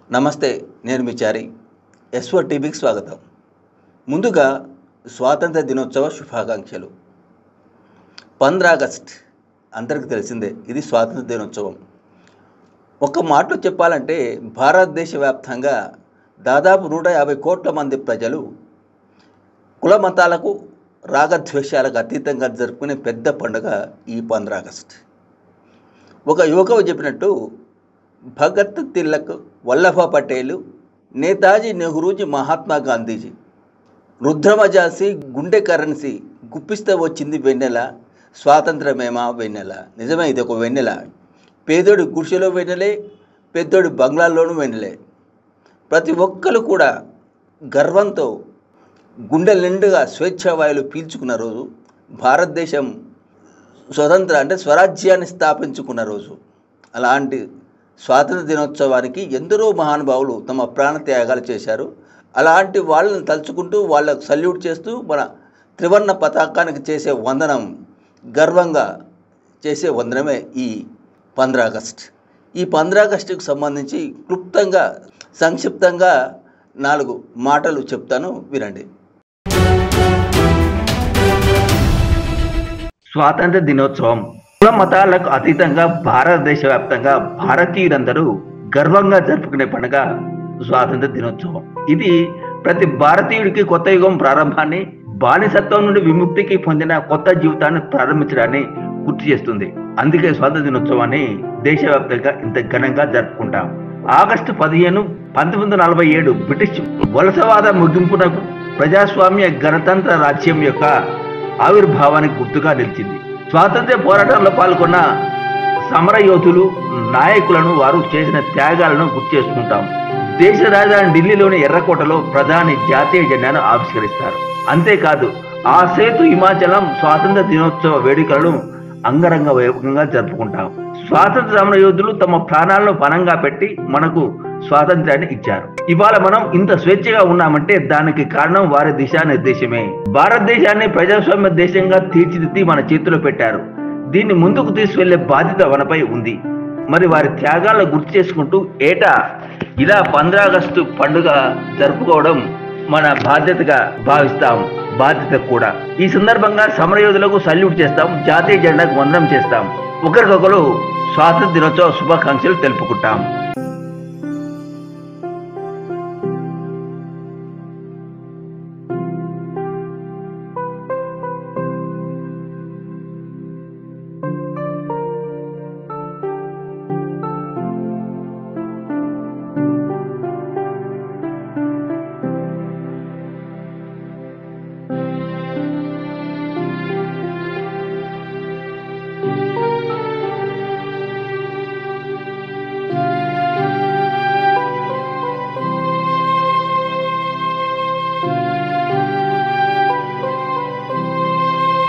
నమస్తే, నేను మీ చారి. ఎస్ఓ టీవీకి స్వాగతం. ముందుగా స్వాతంత్ర దినోత్సవ శుభాకాంక్షలు. 15 ఆగస్ట్ అందరికీ తెలిసిందే, ఇది స్వాతంత్ర దినోత్సవం. ఒక మాటలో చెప్పాలంటే భారతదేశ వ్యాప్తంగా దాదాపు 150 కోట్ల మంది ప్రజలు కుల మతాలకు రాగద్వేషాలకు అతీతంగా జరుపుకునే పెద్ద పండుగ ఈ 15 ఆగస్ట్. ఒక యువకుడు చెప్పినట్టు భగత్ తిలక్, వల్లభ పటేల్, నేతాజీ నెహ్రూజీ, మహాత్మా గాంధీజీ, రుద్రమజాసి, గుండె కరెన్సీ గుప్పిస్తే వచ్చింది వెన్నెల, స్వాతంత్రమేమా వెన్నెల. నిజమే, ఇది ఒక వెన్నెల. పేదోడి గుడిసెలో వెన్నెలే, పెద్దోడి బంగ్లాల్లోనూ వెన్నెలే. ప్రతి ఒక్కరు కూడా గర్వంతో గుండె నిండుగా స్వేచ్ఛావాయులు పీల్చుకున్న రోజు, భారతదేశం స్వరాజ్యాన్ని స్థాపించుకున్న రోజు. అలాంటి స్వాతంత్ర దినోత్సవానికి ఎందరో మహానుభావులు తమ ప్రాణత్యాగాలు చేశారు. అలాంటి వాళ్ళని తలుచుకుంటూ వాళ్ళకు సల్యూట్ చేస్తూ మన త్రివర్ణ పతాకానికి చేసే వందనం, గర్వంగా చేసే వందనమే ఈ 15 ఆగస్ట్. ఈ 15 ఆగస్టుకు సంబంధించి క్లుప్తంగా, సంక్షిప్తంగా 4 మాటలు చెప్తాను, వినండి. స్వాతంత్ర దినోత్సవం కుల మతాలకు అతీతంగా భారతదేశ వ్యాప్తంగా భారతీయులందరూ గర్వంగా జరుపుకునే పండుగ స్వాతంత్ర దినోత్సవం. ఇది ప్రతి భారతీయుడికి కొత్త యుగం ప్రారంభాన్ని, బానిసత్వం నుండి విముక్తికి పొందిన కొత్త జీవితాన్ని ప్రారంభించడాన్ని గుర్తు చేస్తుంది. అందుకే స్వాతంత్ర దినోత్సవాన్ని దేశవ్యాప్తంగా ఇంత ఘనంగా జరుపుకుంటాం. ఆగస్టు 15, 1947 బ్రిటిష్ వలసవాద ముగింపునకు ప్రజాస్వామ్య గణతంత్ర రాజ్యం యొక్క ఆవిర్భావానికి గుర్తుగా నిలిచింది. స్వాతంత్ర్య పోరాటంలో పాల్గొన్న సమరయోధులు, నాయకులను, వారు చేసిన త్యాగాలను గుర్తు చేసుకుంటాం. దేశ రాజధాని ఢిల్లీలోని ఎర్రకోటలో ప్రధాని జాతీయ జెండాను ఆవిష్కరిస్తారు. అంతేకాదు, ఆ సేతు హిమాచలం స్వాతంత్ర దినోత్సవ వేడుకలను అంగరంగ వైభవంగా జరుపుకుంటాం. స్వాతంత్ర సమరయోధులు తమ ప్రాణాలను పణంగా పెట్టి మనకు స్వాతంత్ర్యాన్ని ఇచ్చారు. ఇవాళ మనం ఇంత స్వేచ్ఛగా ఉన్నామంటే దానికి కారణం వారి దిశానిర్దేశమే. భారతదేశాన్ని ప్రజాస్వామ్య దేశంగా తీర్చిదిద్ది మన చేతిలో పెట్టారు. దీన్ని ముందుకు తీసుకెళ్లే బాధ్యత మనపై ఉంది. మరి వారి త్యాగాలను గుర్తు చేసుకుంటూ ఏటా ఇలా 15 ఆగస్టు పండుగ జరుపుకోవడం మన బాధ్యతగా భావిస్తాం, బాధ్యత కూడా. ఈ సందర్భంగా సమరయోధులకు సల్యూట్ చేస్తాం, జాతీయ జెండాకు వందనం చేస్తాం, ఒకరికొకరు స్వాతంత్ర దినోత్సవ శుభాకాంక్షలు తెలుపుకుంటాం.